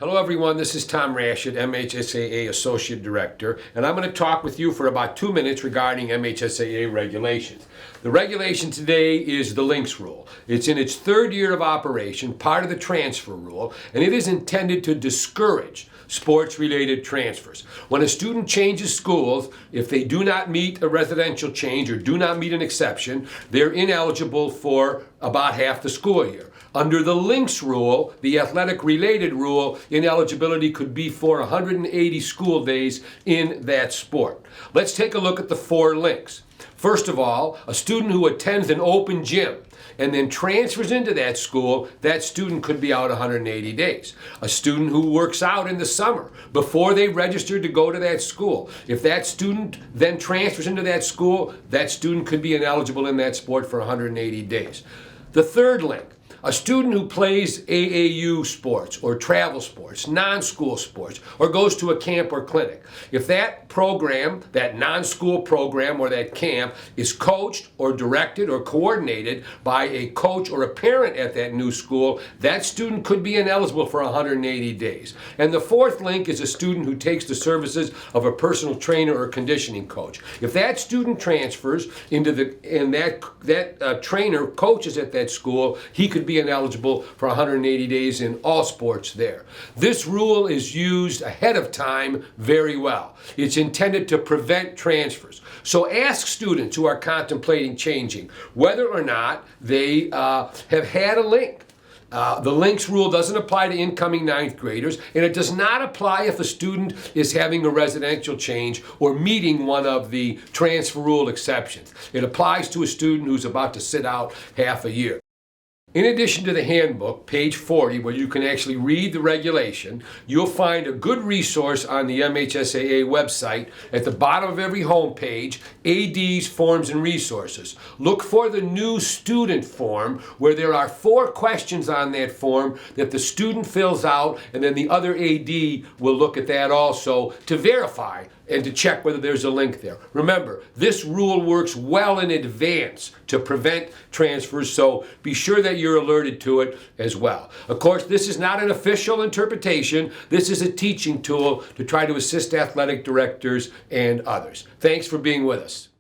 Hello everyone, this is Tom Rashid, MHSAA Associate Director, and I'm going to talk with you for about 2 minutes regarding MHSAA regulations. The regulation today is the links rule. It's in its third year of operation, part of the transfer rule, and it is intended to discourage sports-related transfers. When a student changes schools, if they do not meet a residential change or do not meet an exception, they're ineligible for about half the school year. Under the links rule, the athletic-related rule, ineligibility could be for 180 school days in that sport. Let's take a look at the 4 links. First of all, a student who attends an open gym and then transfers into that school, that student could be out 180 days. A student who works out in the summer before they register to go to that school, if that student then transfers into that school, that student could be ineligible in that sport for 180 days. The third link, a student who plays AAU sports or travel sports, non-school sports, or goes to a camp or clinic. If that program, that non-school program or that camp is coached or directed or coordinated by a coach or a parent at that new school, that student could be ineligible for 180 days. And the fourth link is a student who takes the services of a personal trainer or conditioning coach. If that student transfers into that trainer coaches at that school, he could be ineligible for 180 days in all sports there. This rule is used ahead of time very well. It's intended to prevent transfers. So ask students who are contemplating changing whether or not they have had a link. The links rule doesn't apply to incoming 9th graders, and it does not apply if a student is having a residential change or meeting one of the transfer rule exceptions. It applies to a student who's about to sit out half a year. In addition to the handbook, page 40, where you can actually read the regulation, you'll find a good resource on the MHSAA website at the bottom of every home page, AD's Forms and Resources. Look for the new student form, where there are 4 questions on that form that the student fills out, and then the other AD will look at that also to verify and to check whether there's a link there. Remember, this rule works well in advance to prevent transfers, so be sure that you're alerted to it as well. Of course, this is not an official interpretation. This is a teaching tool to try to assist athletic directors and others. Thanks for being with us.